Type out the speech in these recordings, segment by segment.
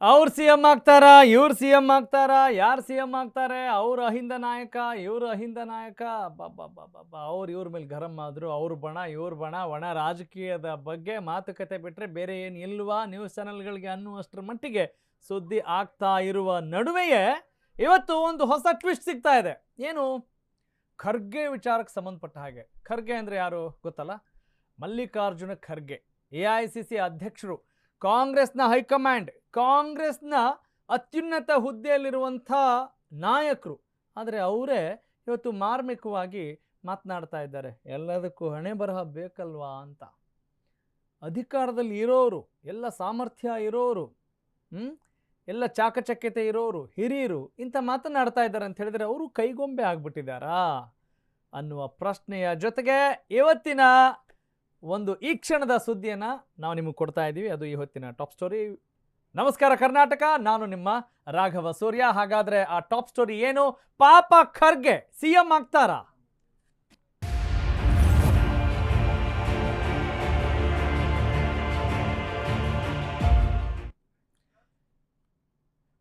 ಅವ್ರು C M ಆಗ್ತಾರ, ಇವ್ರು ಸಿ ಎಂ ಆಗ್ತಾರ, ಯಾರು ಸಿ ಎಂ ಆಗ್ತಾರೆ, ಅವ್ರು ಅಹಿಂದ ನಾಯಕ, ಇವರು ಅಹಿಂದ ನಾಯಕ, ಅವ್ರು ಇವ್ರ ಮೇಲೆ ಗರಂ ಆದ್ರು, ಅವ್ರು ಬಣ ಇವ್ರು ಬಣ, ಒಣ ರಾಜಕೀಯದ ಬಗ್ಗೆ ಮಾತುಕತೆ ಬಿಟ್ಟರೆ ಬೇರೆ ಏನು ಇಲ್ವಾ ನ್ಯೂಸ್ ಚಾನೆಲ್ಗಳಿಗೆ ಅನ್ನುವಷ್ಟರ ಮಟ್ಟಿಗೆ ಸುದ್ದಿ ಆಗ್ತಾ ಇರುವ ನಡುವೆಯೇ ಇವತ್ತು ಒಂದು ಹೊಸ ಟ್ವಿಸ್ಟ್ ಸಿಗ್ತಾ ಇದೆ. ಏನು? ಖರ್ಗೆ ವಿಚಾರಕ್ಕೆ ಸಂಬಂಧಪಟ್ಟ ಹಾಗೆ. ಖರ್ಗೆ ಅಂದರೆ ಯಾರು ಗೊತ್ತಲ್ಲ? ಮಲ್ಲಿಕಾರ್ಜುನ ಖರ್ಗೆ, AICC ಅಧ್ಯಕ್ಷರು, ಕಾಂಗ್ರೆಸ್ನ ಹೈಕಮಾಂಡ್, ಕಾಂಗ್ರೆಸ್ನ ಅತ್ಯುನ್ನತ ಹುದ್ದೆಯಲ್ಲಿರುವಂಥ ನಾಯಕರು. ಆದರೆ ಅವರೇ ಇವತ್ತು ಮಾರ್ಮಿಕವಾಗಿ ಮಾತನಾಡ್ತಾ ಇದ್ದಾರೆ. ಎಲ್ಲದಕ್ಕೂ ಹಣೆ ಬರಹ ಬೇಕಲ್ವಾ ಅಂತ. ಅಧಿಕಾರದಲ್ಲಿ ಇರೋರು, ಎಲ್ಲ ಸಾಮರ್ಥ್ಯ ಇರೋರು, ಎಲ್ಲ ಚಾಕಚಕ್ಯತೆ ಇರೋರು, ಹಿರಿಯರು ಇಂಥ ಮಾತನಾಡ್ತಾ ಇದ್ದಾರೆ ಅಂತ ಹೇಳಿದರೆ ಅವರು ಕೈಗೊಂಬೆ ಆಗ್ಬಿಟ್ಟಿದ್ದಾರಾ ಅನ್ನುವ ಪ್ರಶ್ನೆಯ ಜೊತೆಗೆ ಇವತ್ತಿನ ಒಂದು ಈ ಕ್ಷಣದ ಸುದ್ದಿಯನ್ನು ನಾವು ನಿಮಗೆ ಕೊಡ್ತಾ ಇದ್ದೀವಿ. ಅದು ಈ ಹೊತ್ತಿನ ಟಾಪ್ ಸ್ಟೋರಿ. ನಮಸ್ಕಾರ ಕರ್ನಾಟಕ, ನಾನು ನಿಮ್ಮ ರಾಘವ ಸೂರ್ಯ. ಹಾಗಾದರೆ ಆ ಟಾಪ್ ಸ್ಟೋರಿ ಏನು? ಪಾಪ ಖರ್ಗೆ CM ಆಗ್ತಾರಾ?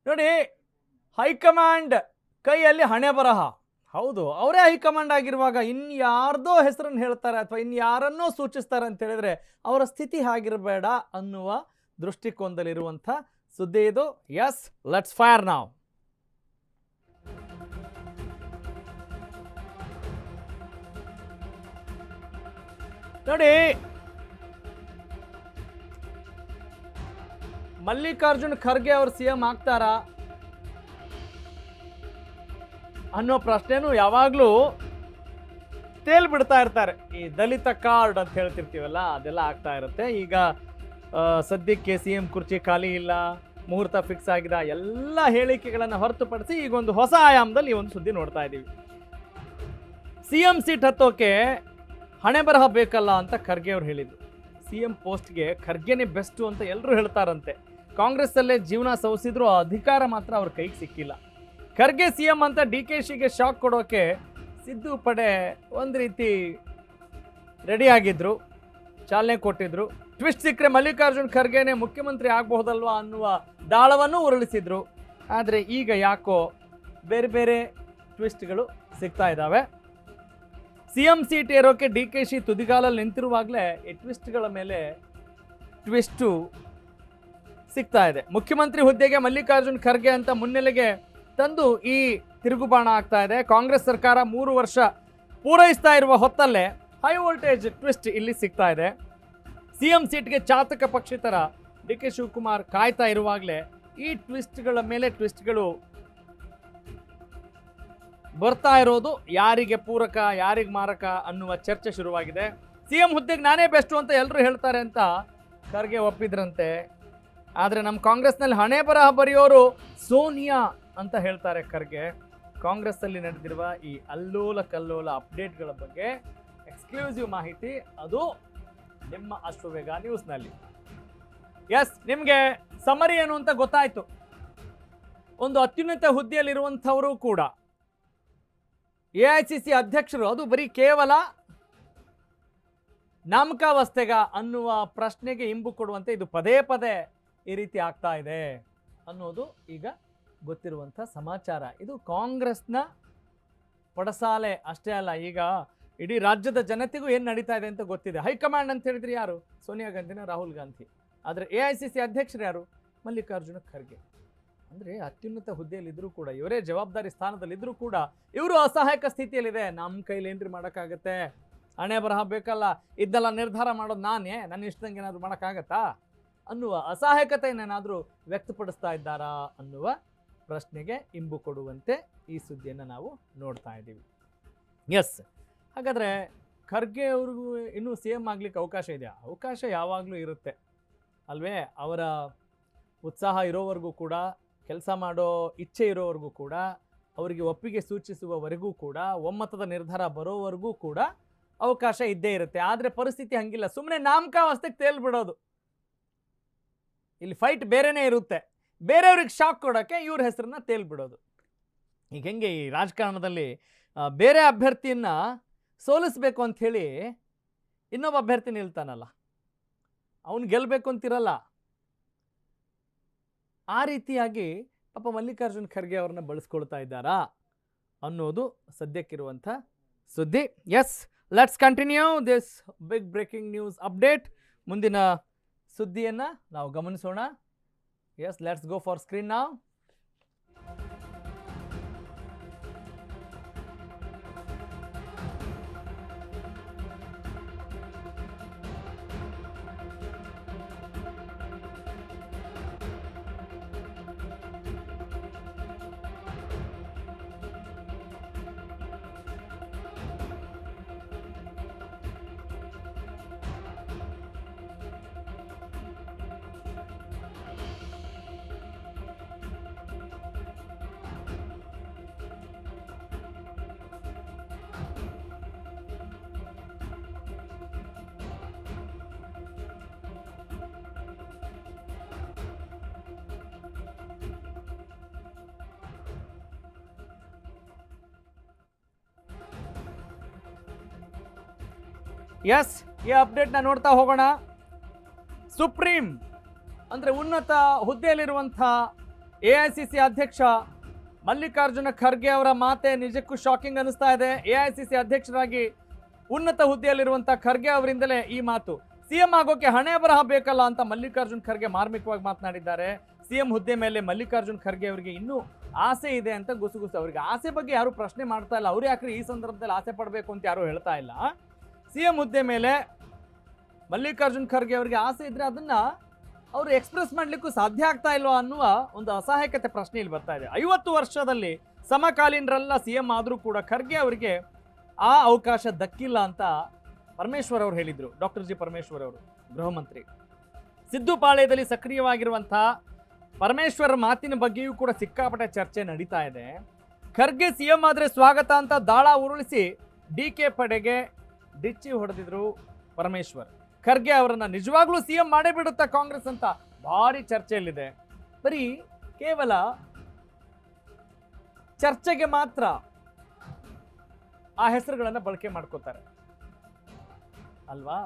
ನೋಡಿ, ಹೈಕಮಾಂಡ್ ಕೈಯಲ್ಲಿ ಹಣೆ ಬರಹ. ಹೌದು, ಅವರೇ ಹೈಕಮಾಂಡ್ ಆಗಿರುವಾಗ ಇನ್ಯಾರ್ದೋ ಹೆಸರನ್ನು ಹೇಳ್ತಾರೆ ಅಥವಾ ಇನ್ಯಾರನ್ನೋ ಸೂಚಿಸ್ತಾರೆ ಅಂತ ಹೇಳಿದ್ರೆ ಅವರ ಸ್ಥಿತಿ ಹಾಗಿರಬೇಡ ಅನ್ನುವ ದೃಷ್ಟಿಕೋನದಲ್ಲಿರುವಂಥ ಸುದ್ದಿ ಇದು. ಎಸ್, ಲೆಟ್ಸ್ ಫೈರ್ ನಾವ್. ನೋಡಿ, ಮಲ್ಲಿಕಾರ್ಜುನ್ ಖರ್ಗೆ ಅವರು CM ಆಗ್ತಾರಾ ಅನ್ನೋ ಪ್ರಶ್ನೆನೂ ಯಾವಾಗಲೂ ತೇಲ್ಬಿಡ್ತಾ ಇರ್ತಾರೆ. ಈ ದಲಿತ ಕಾರ್ಡ್ ಅಂತ ಹೇಳ್ತಿರ್ತೀವಲ್ಲ, ಅದೆಲ್ಲ ಆಗ್ತಾ ಇರುತ್ತೆ. ಈಗ ಸದ್ಯಕ್ಕೆ CM ಕುರ್ಚಿ ಖಾಲಿ ಇಲ್ಲ, ಮುಹೂರ್ತ ಫಿಕ್ಸ್ ಆಗಿದೆ, ಎಲ್ಲ ಹೇಳಿಕೆಗಳನ್ನು ಹೊರತುಪಡಿಸಿ ಈಗ ಒಂದು ಹೊಸ ಆಯಾಮದಲ್ಲಿ ಈ ಒಂದು ಸುದ್ದಿ ನೋಡ್ತಾ ಇದ್ದೀವಿ. CM ಸೀಟ್ ಹತ್ತೋಕೆ ಹಣೆ ಬರಹ ಬೇಕಲ್ಲ ಅಂತ ಖರ್ಗೆ ಅವ್ರು ಹೇಳಿದ್ರು. CM ಪೋಸ್ಟ್ಗೆ ಖರ್ಗೆನೇ ಬೆಸ್ಟು ಅಂತ ಎಲ್ಲರೂ ಹೇಳ್ತಾರಂತೆ. ಕಾಂಗ್ರೆಸ್ಸಲ್ಲೇ ಜೀವನ ಸವಸಿದ್ರು, ಆ ಅಧಿಕಾರ ಮಾತ್ರ ಅವ್ರ ಕೈಗೆ ಸಿಕ್ಕಿಲ್ಲ. ಖರ್ಗೆ CM ಅಂತ DKಶಿಗೆ ಶಾಕ್ ಕೊಡೋಕೆ ಸಿದ್ದು ಪಡೆ ಒಂದು ರೀತಿ ರೆಡಿ ಆಗಿದ್ರು, ಚಾಲನೆ ಕೊಟ್ಟಿದ್ರು. ಟ್ವಿಸ್ಟ್ ಸಿಕ್ಕರೆ ಮಲ್ಲಿಕಾರ್ಜುನ್ ಖರ್ಗೆನೇ ಮುಖ್ಯಮಂತ್ರಿ ಆಗಬಹುದಲ್ವಾ ಅನ್ನುವ ದಾಳವನ್ನು ಉರುಳಿಸಿದ್ರು. ಆದರೆ ಈಗ ಯಾಕೋ ಬೇರೆ ಬೇರೆ ಟ್ವಿಸ್ಟ್ಗಳು ಸಿಗ್ತಾ ಇದ್ದಾವೆ. CM ಸೀಟ್ ಏರೋಕೆ DKಶಿ ತುದಿಗಾಲಲ್ಲಿ ನಿಂತಿರುವಾಗಲೇ ಈ ಟ್ವಿಸ್ಟ್ಗಳ ಮೇಲೆ ಟ್ವಿಸ್ಟು ಸಿಗ್ತಾ ಇದೆ. ಮುಖ್ಯಮಂತ್ರಿ ಹುದ್ದೆಗೆ ಮಲ್ಲಿಕಾರ್ಜುನ್ ಖರ್ಗೆ ಅಂತ ಮುನ್ನೆಲೆಗೆ ತಂದು ಈ ತಿರುಗುಬಾಣ ಆಗ್ತಾ ಇದೆ. ಕಾಂಗ್ರೆಸ್ ಸರ್ಕಾರ 3 ವರ್ಷ ಪೂರೈಸ್ತಾ ಇರುವ ಹೊತ್ತಲ್ಲೇ ಹೈ ವೋಲ್ಟೇಜ್ ಟ್ವಿಸ್ಟ್ ಇಲ್ಲಿ ಸಿಗ್ತಾ ಇದೆ. CM ಸೀಟ್ಗೆ ಚಾತಕ ಪಕ್ಷಿತರ DK ಶಿವಕುಮಾರ್ ಕಾಯ್ತಾ ಇರುವಾಗಲೇ ಈ ಟ್ವಿಸ್ಟ್ಗಳ ಮೇಲೆ ಟ್ವಿಸ್ಟ್ಗಳು ಬರ್ತಾ ಇರೋದು. ಯಾರಿಗೆ ಪೂರಕ, ಯಾರಿಗೆ ಮಾರಕ ಅನ್ನುವ ಚರ್ಚೆ ಶುರುವಾಗಿದೆ. CM ಹುದ್ದೆಗೆ ನಾನೇ ಬೆಸ್ಟು ಅಂತ ಎಲ್ಲರೂ ಹೇಳ್ತಾರೆ ಅಂತ ಖರ್ಗೆ ಒಪ್ಪಿದ್ರಂತೆ. ಆದರೆ ನಮ್ಮ ಕಾಂಗ್ರೆಸ್ನಲ್ಲಿ ಹಣೆ ಬರಹ ಬರೆಯೋರು ಸೋನಿಯಾ ಅಂತ ಹೇಳ್ತಾರೆ ಖರ್ಗೆ. ಕಾಂಗ್ರೆಸ್ಸಲ್ಲಿ ನಡೆದಿರುವ ಈ ಅಲ್ಲೋಲ ಕಲ್ಲೋಲ ಅಪ್ಡೇಟ್ಗಳ ಬಗ್ಗೆ ಎಕ್ಸ್ಕ್ಲೂಸಿವ್ ಮಾಹಿತಿ, ಅದು ನಿಮ್ಮ ಅಶ್ವವೇಗ ನ್ಯೂಸ್ನಲ್ಲಿ. ಎಸ್, ನಿಮಗೆ ಸಮರಿ ಏನು ಅಂತ ಗೊತ್ತಾಯಿತು. ಒಂದು ಅತ್ಯುನ್ನತ ಹುದ್ದೆಯಲ್ಲಿರುವಂಥವರು ಕೂಡ AICC ಅಧ್ಯಕ್ಷರು, ಅದು ಬರೀ ಕೇವಲ ನಾಮಕಾವಸ್ಥೆಗ ಅನ್ನುವ ಪ್ರಶ್ನೆಗೆ ಇಂಬು ಕೊಡುವಂತೆ ಇದು ಪದೇ ಪದೇ ಈ ರೀತಿ ಆಗ್ತಾ ಇದೆ ಅನ್ನೋದು ಈಗ ಗೊತ್ತಿರುವಂಥ ಸಮಾಚಾರ. ಇದು ಕಾಂಗ್ರೆಸ್ನ ಪಡಸಾಲೆ ಅಷ್ಟೇ ಅಲ್ಲ, ಈಗ ಇಡೀ ರಾಜ್ಯದ ಜನತೆಗೂ ಏನು ನಡೀತಾ ಇದೆ ಅಂತ ಗೊತ್ತಿದೆ. ಹೈಕಮಾಂಡ್ ಅಂತ ಹೇಳಿದ್ರೆ ಯಾರು? ಸೋನಿಯಾ ಗಾಂಧಿನ, ರಾಹುಲ್ ಗಾಂಧಿ. ಆದರೆ AICC ಅಧ್ಯಕ್ಷರು ಯಾರು? ಮಲ್ಲಿಕಾರ್ಜುನ ಖರ್ಗೆ. ಅಂದರೆ ಅತ್ಯುನ್ನತ ಹುದ್ದೆಯಲ್ಲಿದ್ದರೂ ಕೂಡ, ಇವರೇ ಜವಾಬ್ದಾರಿ ಸ್ಥಾನದಲ್ಲಿದ್ದರೂ ಕೂಡ ಇವರು ಅಸಹಾಯಕ ಸ್ಥಿತಿಯಲ್ಲಿದೆ. ನಮ್ಮ ಕೈಲಿ ಏನ್ರಿ ಮಾಡೋಕ್ಕಾಗತ್ತೆ? ಹಣೆ ಬರಹ ಬೇಕಲ್ಲ, ಇದ್ದೆಲ್ಲ ನಿರ್ಧಾರ ಮಾಡೋದು ನಾನೇ, ನನ್ನ ಇಷ್ಟದಂಗೆ ಏನಾದರೂ ಮಾಡೋಕ್ಕಾಗತ್ತಾ ಅನ್ನುವ ಅಸಹಾಯಕತೆಯನ್ನೇನಾದರೂ ವ್ಯಕ್ತಪಡಿಸ್ತಾ ಇದ್ದಾರಾ ಅನ್ನುವ ಪ್ರಶ್ನೆಗೆ ಇಂಬು ಕೊಡುವಂತೆ ಈ ಸುದ್ದಿಯನ್ನು ನಾವು ನೋಡ್ತಾ ಇದ್ದೀವಿ. ಎಸ್, ಹಾಗಾದರೆ ಖರ್ಗೆ ಅವ್ರಿಗೂ ಇನ್ನೂ CM ಆಗಲಿಕ್ಕೆ ಅವಕಾಶ ಇದೆಯಾ? ಅವಕಾಶ ಯಾವಾಗಲೂ ಇರುತ್ತೆ ಅಲ್ವೇ? ಅವರ ಉತ್ಸಾಹ ಇರೋವರೆಗೂ ಕೂಡ, ಕೆಲಸ ಮಾಡೋ ಇಚ್ಛೆ ಇರೋವರೆಗೂ ಕೂಡ, ಅವರಿಗೆ ಒಪ್ಪಿಗೆ ಸೂಚಿಸುವವರೆಗೂ ಕೂಡ, ಒಮ್ಮತದ ನಿರ್ಧಾರ ಬರೋವರೆಗೂ ಕೂಡ ಅವಕಾಶ ಇದ್ದೇ ಇರುತ್ತೆ. ಆದರೆ ಪರಿಸ್ಥಿತಿ ಹಂಗಿಲ್ಲ. ಸುಮ್ಮನೆ ನಾಮಕಾವಸ್ಥೆಗೆ ತೇಲ್ಬಿಡೋದು. ಇಲ್ಲಿ ಫೈಟ್ ಬೇರೆನೇ ಇರುತ್ತೆ. ಬೇರೆಯವ್ರಿಗೆ ಶಾಕ್ ಕೊಡೋಕ್ಕೆ ಇವ್ರ ಹೆಸರನ್ನ ತೇಲ್ಬಿಡೋದು. ಈಗ ಹೆಂಗೆ ಈ ರಾಜಕಾರಣದಲ್ಲಿ ಬೇರೆ ಅಭ್ಯರ್ಥಿಯನ್ನು ಸೋಲಿಸ್ಬೇಕು ಅಂಥೇಳಿ ಇನ್ನೊಬ್ಬ ಅಭ್ಯರ್ಥಿ ನಿಲ್ತಾನಲ್ಲ, ಅವನು ಗೆಲ್ಲಬೇಕು ಅಂತಿರಲ್ಲ. ಆ ರೀತಿಯಾಗಿ ಪಾಪ ಮಲ್ಲಿಕಾರ್ಜುನ್ ಖರ್ಗೆ ಅವ್ರನ್ನ ಬಳಸ್ಕೊಳ್ತಾ ಇದ್ದಾರಾ ಅನ್ನೋದು ಸದ್ಯಕ್ಕಿರುವಂಥ ಸುದ್ದಿ. Yes, let's continue this big breaking news update. ಮುಂದಿನ ಸುದ್ದಿಯನ್ನು ನಾವು ಗಮನಿಸೋಣ. Yes, let's go for screen now. Yes, ಈ ಅಪ್ಡೇಟ್ನ ನೋಡ್ತಾ ಹೋಗೋಣ. ಸುಪ್ರೀಂ ಅಂದರೆ ಉನ್ನತ ಹುದ್ದೆಯಲ್ಲಿರುವಂಥ AICC ಅಧ್ಯಕ್ಷ ಮಲ್ಲಿಕಾರ್ಜುನ ಖರ್ಗೆ ಅವರ ಮಾತೆ ನಿಜಕ್ಕೂ ಶಾಕಿಂಗ್ ಅನಿಸ್ತಾ ಇದೆ. AICC ಅಧ್ಯಕ್ಷರಾಗಿ ಉನ್ನತ ಹುದ್ದೆಯಲ್ಲಿರುವಂಥ ಖರ್ಗೆ ಅವರಿಂದಲೇ ಈ ಮಾತು. CM ಆಗೋಕೆ ಹಣೆ ಬರಹ ಬೇಕಲ್ಲ ಅಂತ ಮಲ್ಲಿಕಾರ್ಜುನ್ ಖರ್ಗೆ ಮಾರ್ಮಿಕವಾಗಿ ಮಾತನಾಡಿದ್ದಾರೆ. CM ಹುದ್ದೆ ಮೇಲೆ ಮಲ್ಲಿಕಾರ್ಜುನ್ ಖರ್ಗೆ ಅವರಿಗೆ ಇನ್ನೂ ಆಸೆ ಇದೆ ಅಂತ ಗುಸುಗುಸು. ಅವರಿಗೆ ಆಸೆ ಬಗ್ಗೆ ಯಾರು ಪ್ರಶ್ನೆ ಮಾಡ್ತಾ ಇಲ್ಲ. ಅವ್ರು ಯಾಕ್ರಿ ಈ ಸಂದರ್ಭದಲ್ಲಿ ಆಸೆ ಪಡಬೇಕು ಅಂತ ಯಾರು ಹೇಳ್ತಾ ಇಲ್ಲ. CM ಹುದ್ದೆ ಮೇಲೆ ಮಲ್ಲಿಕಾರ್ಜುನ್ ಖರ್ಗೆ ಅವರಿಗೆ ಆಸೆ ಇದ್ರೆ ಅದನ್ನ ಅವರು ಎಕ್ಸ್ಪ್ರೆಸ್ ಮಾಡಲಿಕ್ಕೂ ಸಾಧ್ಯ ಆಗ್ತಾ ಇಲ್ವಾ ಅನ್ನುವ ಒಂದು ಅಸಹಾಯಕತೆ ಪ್ರಶ್ನೆ ಇಲ್ಲಿ ಬರ್ತಾ ಇದೆ. 50 ವರ್ಷದಲ್ಲಿ ಸಮಕಾಲೀನರೆಲ್ಲ CM ಆದರೂ ಕೂಡ ಖರ್ಗೆ ಅವರಿಗೆ ಆ ಅವಕಾಶ ದಕ್ಕಿಲ್ಲ ಅಂತ ಪರಮೇಶ್ವರ್ ಅವರು ಹೇಳಿದರು. ಡಾಕ್ಟರ್ ಜಿ ಪರಮೇಶ್ವರ್ ಅವರು, ಗೃಹ ಮಂತ್ರಿ. ಸಿದ್ದುಪಾಳ್ಯದಲ್ಲಿ ಸಕ್ರಿಯವಾಗಿರುವಂತಹ ಪರಮೇಶ್ವರ್ ಮಾತಿನ ಬಗ್ಗೆಯೂ ಕೂಡ ಸಿಕ್ಕಾಪಟ್ಟೆ ಚರ್ಚೆ ನಡೀತಾ ಇದೆ. ಖರ್ಗೆ CM ಆದರೆ ಸ್ವಾಗತ ಅಂತ ದಾಳ ಉರುಳಿಸಿ DK ಪಡೆಗೆ ಡಿಚ್ಚಿ ಹೊಡೆದಿದ್ರು ಪರಮೇಶ್ವರ್. ಖರ್ಗೆ ಅವರನ್ನ ನಿಜವಾಗ್ಲೂ CM ಮಾಡೇ ಬಿಡುತ್ತಾ ಕಾಂಗ್ರೆಸ್ ಅಂತ ಭಾರಿ ಚರ್ಚೆಯಲ್ಲಿದೆ. ಬರೀ ಕೇವಲ ಚರ್ಚೆಗೆ ಮಾತ್ರ ಆ ಹೆಸರುಗಳನ್ನ ಬಳಕೆ ಮಾಡ್ಕೋತಾರೆ ಅಲ್ವಾ?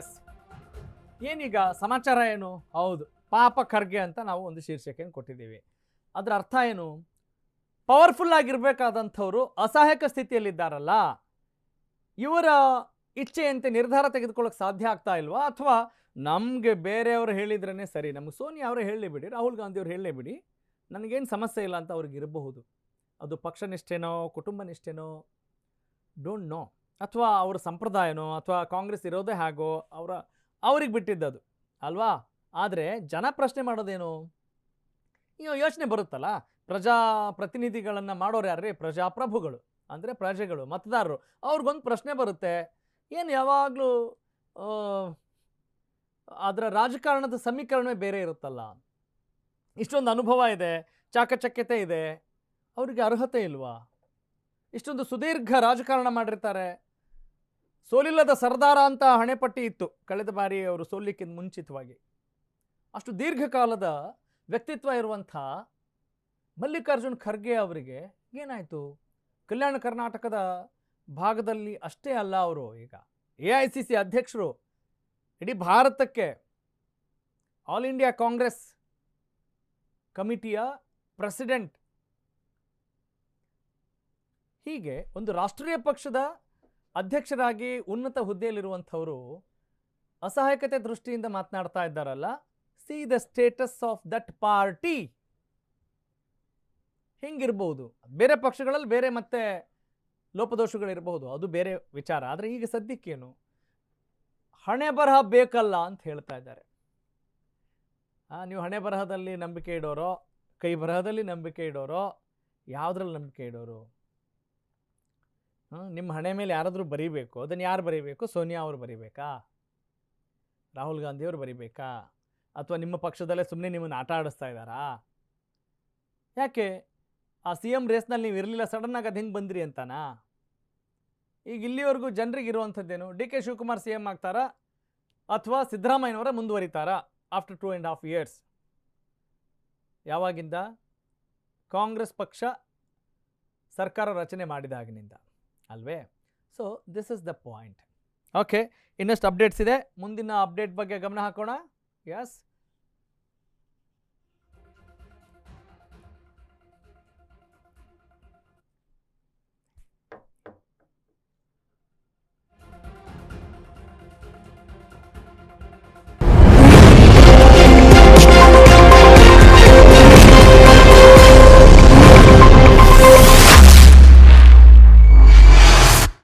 ಎಸ್, ಏನೀಗ ಸಮಾಚಾರ ಏನು? ಹೌದು, ಪಾಪ ಖರ್ಗೆ ಅಂತ ನಾವು ಒಂದು ಶೀರ್ಷಿಕೆಯನ್ನು ಕೊಟ್ಟಿದ್ದೀವಿ. ಅದರ ಅರ್ಥ ಏನು? ಪವರ್ಫುಲ್ ಆಗಿರ್ಬೇಕಾದಂಥವ್ರು ಅಸಹಾಯಕ ಸ್ಥಿತಿಯಲ್ಲಿದ್ದಾರಲ್ಲ, ಇವರ ಇಚ್ಛೆಯಂತೆ ನಿರ್ಧಾರ ತೆಗೆದುಕೊಳ್ಳೋಕೆ ಸಾಧ್ಯ ಆಗ್ತಾ ಇಲ್ವಾ? ಅಥವಾ ನಮಗೆ ಬೇರೆಯವರು ಹೇಳಿದ್ರೇ ಸರಿ, ನಮಗೆ ಸೋನಿಯಾ ಅವರೇ ಹೇಳಲಿ ಬಿಡಿ, ರಾಹುಲ್ ಗಾಂಧಿ ಅವ್ರು ಹೇಳಲೇ ಬಿಡಿ, ನನಗೇನು ಸಮಸ್ಯೆ ಇಲ್ಲ ಅಂತ ಅವ್ರಿಗೆ ಇರಬಹುದು. ಅದು ಪಕ್ಷ ನಿಷ್ಠೆನೋ ಕುಟುಂಬ ನಿಷ್ಠೆನೋ, ಡೋಂಟ್ ನೋ, ಅಥವಾ ಅವರ ಸಂಪ್ರದಾಯನೋ, ಅಥವಾ ಕಾಂಗ್ರೆಸ್ ಇರೋದೇ ಹಾಗೋ, ಅವ್ರಿಗೆ ಬಿಟ್ಟಿದ್ದದು ಅಲ್ವಾ? ಆದರೆ ಜನ ಪ್ರಶ್ನೆ ಮಾಡೋದೇನು? ಈಗ ಯೋಚನೆ ಬರುತ್ತಲ್ಲ, ಪ್ರತಿನಿಧಿಗಳನ್ನು ಮಾಡೋರು ಯಾರ್ರಿ? ಪ್ರಜಾಪ್ರಭುಗಳು, ಅಂದರೆ ಪ್ರಜೆಗಳು, ಮತದಾರರು. ಅವ್ರಿಗೊಂದು ಪ್ರಶ್ನೆ ಬರುತ್ತೆ, ಏನು ಯಾವಾಗಲೂ ಅದರ ರಾಜಕಾರಣದ ಸಮೀಕರಣವೇ ಬೇರೆ ಇರುತ್ತಲ್ಲ, ಇಷ್ಟೊಂದು ಅನುಭವ ಇದೆ, ಚಾಕಚಕ್ಯತೆ ಇದೆ, ಅವರಿಗೆ ಅರ್ಹತೆ ಇಲ್ವಾ? ಇಷ್ಟೊಂದು ಸುದೀರ್ಘ ರಾಜಕಾರಣ ಮಾಡಿರ್ತಾರೆ, ಸೋಲಿಲ್ಲದ ಸರ್ದಾರ ಅಂತ ಹಣೆಪಟ್ಟಿ ಇತ್ತು ಕಳೆದ ಬಾರಿ ಅವರು ಸೋಲಿಕ್ಕಿಂತ ಮುಂಚಿತವಾಗಿ. ಅಷ್ಟು ದೀರ್ಘಕಾಲದ ವ್ಯಕ್ತಿತ್ವ ಇರುವಂಥ ಮಲ್ಲಿಕಾರ್ಜುನ್ ಖರ್ಗೆ ಅವರಿಗೆ ಏನಾಯಿತು? ಕಲ್ಯಾಣ ಕರ್ನಾಟಕದ ಭಾಗದಲ್ಲಿ ಅಷ್ಟೇ ಅಲ್ಲ, ಅವರು ಈಗ AICC ಅಧ್ಯಕ್ಷರು, ಇಡೀ ಭಾರತಕ್ಕೆ ಆಲ್ ಇಂಡಿಯಾ ಕಾಂಗ್ರೆಸ್ ಕಮಿಟಿಯ ಪ್ರೆಸಿಡೆಂಟ್. ಹೀಗೆ ಒಂದು ರಾಷ್ಟ್ರೀಯ ಪಕ್ಷದ ಅಧ್ಯಕ್ಷರಾಗಿ ಉನ್ನತ ಹುದ್ದೆಯಲ್ಲಿರುವಂಥವರು ಅಸಹಾಯಕತೆ ದೃಷ್ಟಿಯಿಂದ ಮಾತನಾಡ್ತಾ ಇದ್ದಾರಲ್ಲ. See the status of that party. ಹಿಂಗಿರ್ಬೋದು. ಬೇರೆ ಪಕ್ಷಗಳಲ್ಲಿ ಬೇರೆ ಮತ್ತೆ ಲೋಪದೋಷಗಳಿರಬಹುದು, ಅದು ಬೇರೆ ವಿಚಾರ. ಆದರೆ ಈಗ ಸದ್ಯಕ್ಕೇನು, ಹಣೆ ಬರಹ ಬೇಕಲ್ಲ ಅಂತ ಹೇಳ್ತಾ ಇದ್ದಾರೆ. ನೀವು ಹಣೆ ಬರಹದಲ್ಲಿ ನಂಬಿಕೆ ಇಡೋರೋ, ಕೈ ಬರಹದಲ್ಲಿ ನಂಬಿಕೆ ಇಡೋರೋ, ಯಾವುದ್ರಲ್ಲಿ ನಂಬಿಕೆ ಇಡೋರು? ನಿಮ್ಮ ಹಣೆ ಮೇಲೆ ಯಾರಾದರೂ ಬರೀಬೇಕು, ಅದನ್ನು ಯಾರು ಬರೀಬೇಕು? ಸೋನಿಯಾ ಅವರು ಬರೀಬೇಕಾ? ರಾಹುಲ್ ಗಾಂಧಿ ಅವರು ಬರೀಬೇಕಾ? ಅಥವಾ ನಿಮ್ಮ ಪಕ್ಷದಲ್ಲೇ ಸುಮ್ಮನೆ ನಿಮ್ಮನ್ನು ಆಟ ಆಡಿಸ್ತಾ ಇದ್ದಾರಾ? ಯಾಕೆ ಆ CM ರೇಸ್ನಲ್ಲಿ ನೀವು ಇರಲಿಲ್ಲ, ಸಡನ್ನಾಗಿ ಅದು ಹೆಂಗೆ ಬಂದ್ರಿ ಅಂತಾನಾ? ಈಗ ಇಲ್ಲಿವರೆಗೂ ಜನರಿಗೆ ಇರುವಂಥದ್ದೇನು? DK ಶಿವಕುಮಾರ್ CM ಆಗ್ತಾರಾ ಅಥವಾ ಸಿದ್ದರಾಮಯ್ಯನವರ ಮುಂದುವರಿತಾರಾ ಆಫ್ಟರ್ 2.5 years? ಯಾವಾಗಿಂದ? ಕಾಂಗ್ರೆಸ್ ಪಕ್ಷ ಸರ್ಕಾರ ರಚನೆ ಮಾಡಿದಾಗಿನಿಂದ ಅಲ್ವೇ? So this is the point. Okay, ಇನ್ನಷ್ಟು ಅಪ್ಡೇಟ್ಸ್ ಇದೆ. ಮುಂದಿನ ಅಪ್ಡೇಟ್ ಬಗ್ಗೆ ಗಮನ ಹಾಕೋಣ. ಎಸ್,